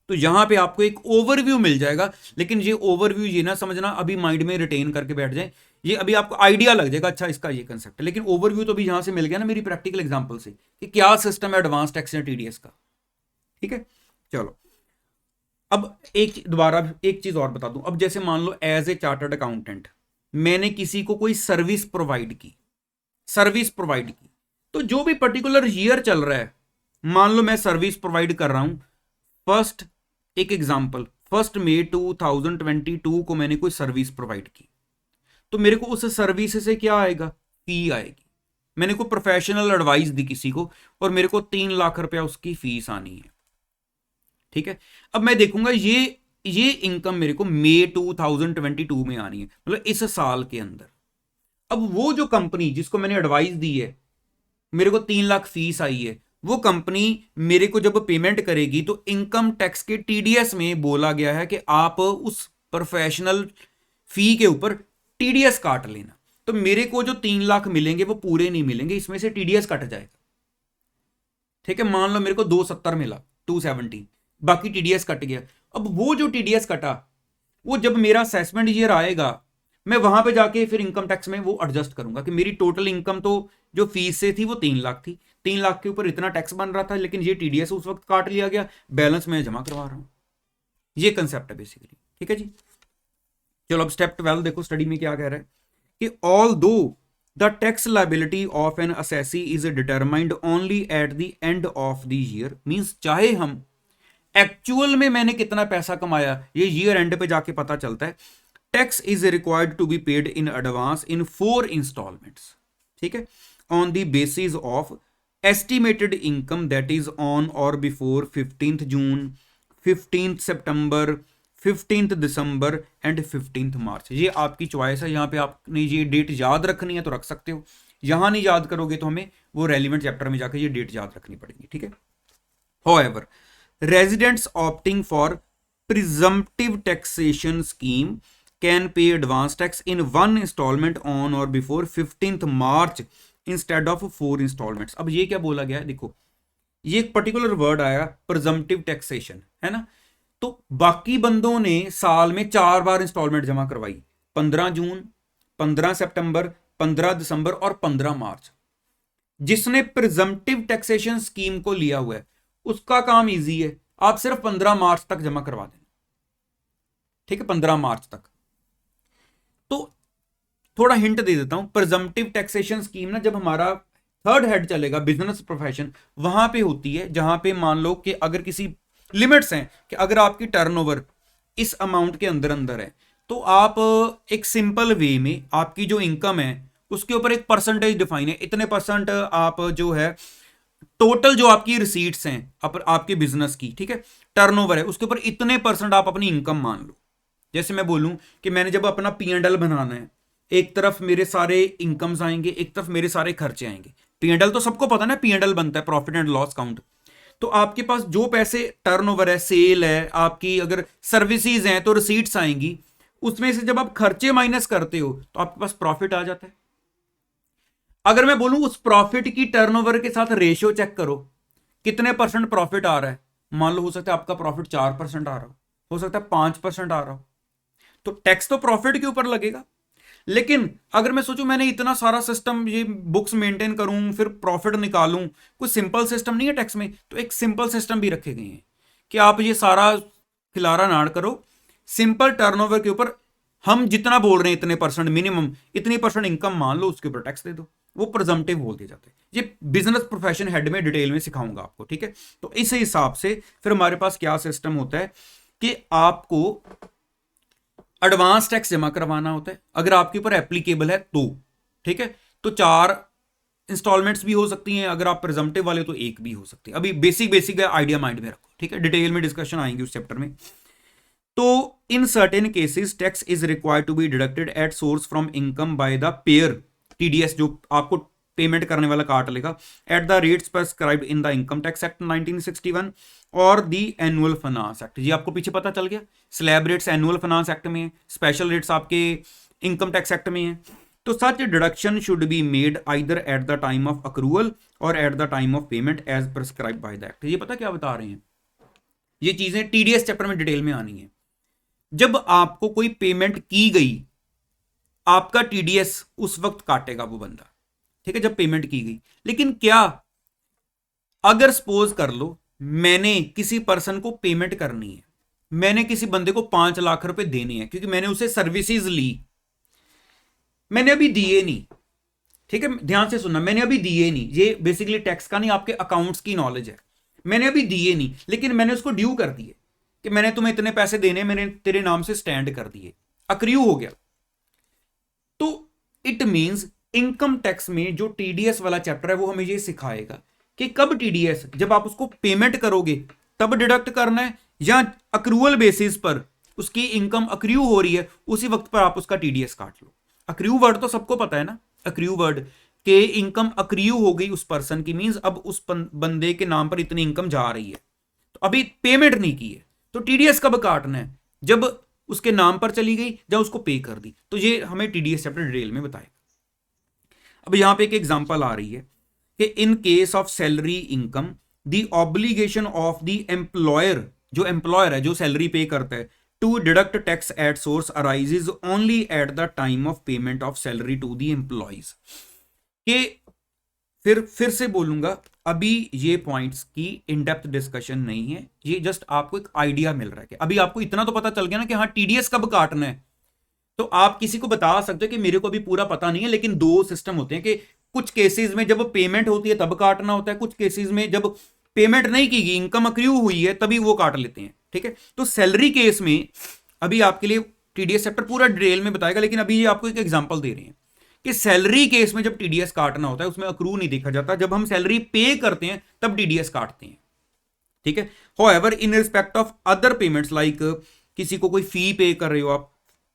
तो यहां पे आपको एक ओवरव्यू मिल जाएगा, लेकिन ये ओवरव्यू ये ना समझना अभी माइंड में रिटेन करके बैठ जाए, ये अभी आपको आइडिया लग जाएगा अच्छा इसका ये कंसेप्ट है, लेकिन ओवरव्यू तो अभी यहां से मिल गया ना मेरी प्रैक्टिकल एग्जांपल से कि क्या सिस्टम है एडवांस टैक्स या टीडीएस का। ठीक है, चलो अब एक दोबारा एक चीज और बता दूं। अब जैसे मान लो एज ए चार्टर्ड अकाउंटेंट मैंने किसी को कोई सर्विस प्रोवाइड की, तो जो भी पर्टिकुलर ईयर चल रहा है, मान लो मैं सर्विस प्रोवाइड कर रहा हूं फर्स्ट, एक एग्जांपल 1 मई 2022 को मैंने कोई सर्विस प्रोवाइड की, तो मेरे को उस सर्विस से क्या आएगा, फी आएगी। मैंने कोई प्रोफेशनल एडवाइस दी किसी को और मेरे को 3 लाख रुपया उसकी फीस आनी है। ठीक है, अब मैं देखूंगा ये इनकम मेरे को मई 2022 में आनी है, मतलब इस साल के अंदर। अब वो जो कंपनी जिसको मैंने एडवाइस दी है, मेरे को 3 लाख फीस आई है, वो कंपनी मेरे को जब पेमेंट करेगी तो इनकम टैक्स के टीडीएस में बोला गया है कि आप उस प्रोफेशनल फी के ऊपर टीडीएस काट लेना। तो मेरे को जो 3 लाख मिलेंगे वो पूरे नहीं मिलेंगे, इसमें से टीडीएस कट जाएगा। ठीक है, मान लो मेरे को 270 मिला, 270, बाकी टीडीएस कट गया। अब वो जो टीडीएस कटा, वो जब मेरा असेसमेंट ईयर आएगा, मैं वहां पे जाके फिर इनकम टैक्स में वो एडजस्ट करूंगा कि मेरी टोटल इनकम तो जो फीस से थी वो 3 लाख थी, 3 लाख के ऊपर इतना टैक्स बन रहा था, लेकिन ये टीडीएस उस वक्त काट लिया गया, बैलेंस मैं जमा करवा रहा हूं। ये कंसेप्ट है बेसिकली। ठीक है जी, चलो अब स्टेप 12 देखो, स्टडी में क्या कह रहा है कि ऑल दो the tax liability of N assessee is determined only at the end of the year, means चाहे हम एक्चुअल में मैंने कितना पैसा कमाया ये ईयर एंड पे जाके पता चलता है। Tax is required to be paid in advance in 4 installments, ठीक है, on the basis of estimated income that is on or before 15th June, 15th September, 15th December and 15th March. ये आपकी choice है, यहाँ पे आपने ये date याद रखनी है तो रख सकते हो, यहां नहीं याद करोगे तो हमें वो रेलिवेंट चैप्टर में जाकर ये डेट याद रखनी पड़ेगी, ठीक है। However, residents opting for presumptive taxation scheme can pay advance tax in one installment on or before 15th March instead of 4 installments। अब ये क्या बोला गया है, देखो ये एक पर्टिकुलर वर्ड आया प्रिजम्पटिव टैक्सेशन, है ना। तो बाकी बंदों ने साल में 4 बार इंस्टॉलमेंट जमा करवाई, 15 जून, 15 सितंबर, 15 दिसंबर और 15 मार्च। जिसने प्रिजम्पटिव टैक्सेशन स्कीम को लिया हुआ है उसका काम इजी है, आप सिर्फ 15 मार्च तक जमा करवा देना, ठीक है, 15 मार्च तक। तो थोड़ा हिंट दे देता हूं, प्रिजम्पटिव टैक्सेशन स्कीम ना जब हमारा थर्ड हेड चलेगा बिजनेस प्रोफेशन, वहां पे होती है जहां पे मान लो कि अगर किसी लिमिट्स हैं कि अगर आपकी टर्नओवर इस अमाउंट के अंदर अंदर है तो आप एक सिंपल वे में आपकी जो इनकम है उसके ऊपर एक परसेंटेज डिफाइन है, इतने परसेंट आप जो है टोटल जो आपकी रिसीट्स हैं आपके बिजनेस की, ठीक है, टर्नओवर है उसके ऊपर इतने परसेंट आप अपनी इनकम मान लो। जैसे मैं बोलूं कि मैंने जब अपना P&L बनाना है, एक तरफ मेरे सारे इनकम्स आएंगे, एक तरफ मेरे सारे खर्चे आएंगे। P&L तो सबको पता ना, P&L बनता है प्रॉफिट एंड लॉस काउंट। तो आपके पास जो पैसे टर्नओवर है, सेल है आपकी, अगर सर्विसेज हैं तो रिसीट्स आएंगी, उसमें से जब आप खर्चे माइनस करते हो तो आपके पास प्रॉफिट आ जाता है। अगर मैं बोलूं उस प्रॉफिट की टर्नओवर के साथ रेशियो चेक करो, कितने परसेंट प्रॉफिट आ रहा है, मान लो हो सकता है आपका प्रॉफिट 4% आ रहा हो सकता है 5% आ रहा हो, तो टैक्स तो प्रॉफिट के ऊपर लगेगा। लेकिन अगर मैं सोचूं मैंने इतना सारा सिस्टम ये बुक्स मेंटेन करूं फिर प्रॉफिट निकालूं, कोई सिंपल सिस्टम नहीं है टैक्स में, तो एक सिंपल सिस्टम भी रखे गए हैं कि आप ये सारा खिलारा नाड़ करो, सिंपल टर्नओवर के ऊपर हम जितना बोल रहे हैं इतने परसेंट मिनिमम, इतनी परसेंट इनकम मान लो, उसके ऊपर टैक्स दे दो, वो प्रिजम्पटिव बोल दिए जाते हैं। ये बिजनेस प्रोफेशन हेड में डिटेल में सिखाऊंगा आपको, ठीक है। तो इस हिसाब से फिर हमारे पास क्या सिस्टम होता है कि आपको एडवांस टैक्स जमा करवाना होता है अगर आपके ऊपर एप्लीकेबल है तो, ठीक है। तो 4 इंस्टॉलमेंट्स भी हो सकती हैं, अगर आप प्रिजम्पटिव वाले तो एक भी हो सकती है। अभी बेसिक आइडिया माइंड में रखो, ठीक है, डिटेल में डिस्कशन आएंगे उस चैप्टर में। तो in certain cases tax is required to be deducted at source from income by the payer, TDS जो आपको पेमेंट करने वाला काट लेगा, at the rates prescribed in the income tax act 1961 और द एनुअल फाइनेंस एक्ट। जी आपको पीछे पता चल गया, slab rates annual finance act में है, स्पेशल रेट्स आपके इनकम टैक्स एक्ट में है। तो such deduction should be made either at the time of accrual or at the time of payment as prescribe by the act. ये पता क्या बता रहे हैं, ये चीजें टीडीएस चैप्टर में डिटेल में आनी है। जब आपको कोई पेमेंट की गई, आपका टीडीएस उस वक्त काटेगा वो बंदा, ठीक है, जब पेमेंट की गई। लेकिन क्या अगर सपोज कर लो मैंने किसी पर्सन को पेमेंट करनी है, मैंने किसी बंदे को 5 लाख रुपए देने हैं क्योंकि मैंने उसे सर्विसेज ली, मैंने अभी दिए नहीं, ठीक है, ध्यान से सुनना, मैंने अभी दिए नहीं, ये बेसिकली टैक्स का नहीं आपके अकाउंट्स की नॉलेज है। मैंने अभी दिए नहीं लेकिन मैंने उसको ड्यू कर दिए कि मैंने तुम्हें इतने पैसे देने, मैंने तेरे नाम से स्टैंड कर दिए, अक्रियू हो गया। तो इट मींस इनकम टैक्स में जो टीडीएस वाला चैप्टर है वो हमें ये सिखाएगा कि कब टीडीएस, जब आप उसको पेमेंट करोगे तब डिडक्ट करना है, या अक्रूवल बेसिस पर उसकी इनकम अक्रियू हो रही है उसी वक्त पर आप उसका टीडीएस काट लो। अक्रियू वर्ड तो सबको पता है ना, अक्रियू वर्ड के इनकम अक्रियू हो गई उस पर्सन की, मींस अब उस बंदे के नाम पर इतनी इनकम जा रही है, तो अभी पेमेंट नहीं की है, तो टीडीएस कब काटना है, जब उसके नाम पर चली गई या उसको पे कर दी। तो ये हमें टीडीएस चैप्टर डिटेल में बताएगा। अब यहां पे एक एग्जांपल आ रही है कि in case of salary income the obligation of the employer, जो एम्प्लॉयर है जो सैलरी पे करता है, to deduct tax at source arises only at the time of payment of salary to the employees. के फिर से बोलूंगा, अभी ये पॉइंट्स की इन डेप्थ डिस्कशन नहीं है, ये जस्ट आपको एक आइडिया मिल रहा है कि अभी आपको इतना तो पता चल गया ना कि हाँ टीडीएस कब काटना है। तो आप किसी को बता सकते हो कि मेरे को अभी पूरा पता नहीं है, लेकिन 2 सिस्टम होते हैं कि कुछ केसेस में जब पेमेंट होती है तब काटना होता है, कुछ केसेस में जब पेमेंट नहीं की गई, इनकम अक्रू हुई है, तभी वो काट लेते हैं। ठीक है, तो सैलरी केस में अभी आपके लिए टीडीएस चैप्टर पूरा डिटेल में बताएगा, लेकिन अभी ये आपको एक एग्जांपल दे रहे हैं कि सैलरी केस में जब टीडीएस काटना होता है उसमें अक्रू नहीं देखा जाता, जब हम सैलरी पे करते हैं तब टीडीएस काटते हैं। ठीक है, however in respect of other payments like किसी को कोई फी पे कर रहे हो आप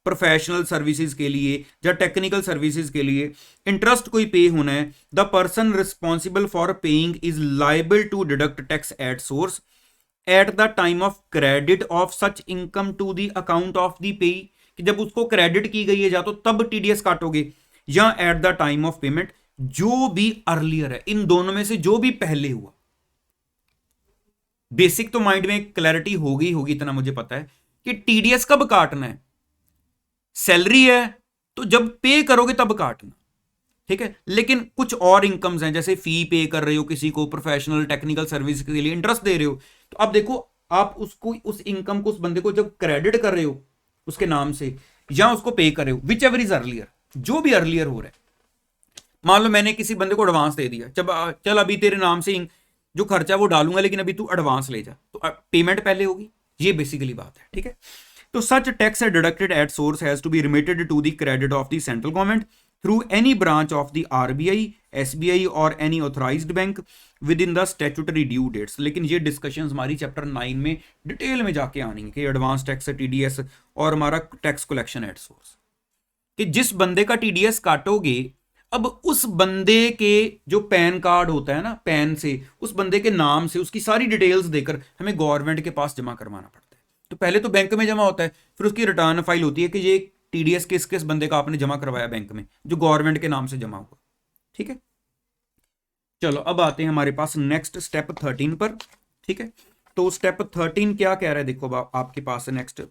प्रोफेशनल सर्विसेज के लिए या टेक्निकल सर्विसेज के लिए, इंटरेस्ट कोई पे होना है, the person responsible for paying is liable to deduct tax at source at the time of credit of such income to the account of the payee, कि जब उसको क्रेडिट की गई है या तो तब टीडीएस काटोगे या eight the time of payment, जो भी अर्लियर है, इन दोनों में से जो भी पहले हुआ। बेसिक तो माइंड में क्लैरिटी होगी इतना मुझे पता है कि टीडीएस कब काटना है। सैलरी है तो जब पे करोगे तब काटना। ठीक है, लेकिन कुछ और इनकम्स हैं, जैसे फी पे कर रहे हो किसी को, प्रोफेशनल टेक्निकल सर्विस के लिए इंटरेस्ट दे रहे हो, तो अब देखो आप उसको, उस इनकम को, उस बंदे को जब क्रेडिट कर रहे हो उसके नाम से या उसको पे कर रहे हो, विच एवर इज अर्लियर, जो भी अर्लियर हो रहा है। मान लो मैंने किसी बंदे को एडवांस दे दिया, जब चल अभी तेरे नाम से जो खर्चा वो डालूंगा, लेकिन अभी तू एडवांस ले जा, तो पेमेंट पहले होगी। ये बेसिकली बात है। ठीक है, तो such tax deducted at source has to be remitted to the credit of the central government through any branch of the RBI, SBI or any authorised bank within the statutory due dates. लेकिन ये discussions हमारी chapter 9 में detail में जाके आनी है कि advance tax, TDS और हमारा टैक्स कलेक्शन एट सोर्स, कि जिस बंदे का टीडीएस काटोगे, अब उस बंदे के जो पैन कार्ड होता है ना, पैन से उस बंदे के नाम से उसकी सारी डिटेल्स देकर हमें गवर्नमेंट के पास जमा करवाना पड़ता है। तो पहले तो बैंक में जमा होता है, फिर उसकी रिटर्न फाइल होती है कि ये टीडीएस किस किस बंदे का आपने जमा करवाया बैंक में, जो गवर्नमेंट के नाम से जमा हुआ। ठीक है, चलो अब आते हैं हमारे पास नेक्स्ट स्टेप 13 पर। ठीक है, तो स्टेप 13 क्या कह रहा है, देखो आपके पास नेक्स्ट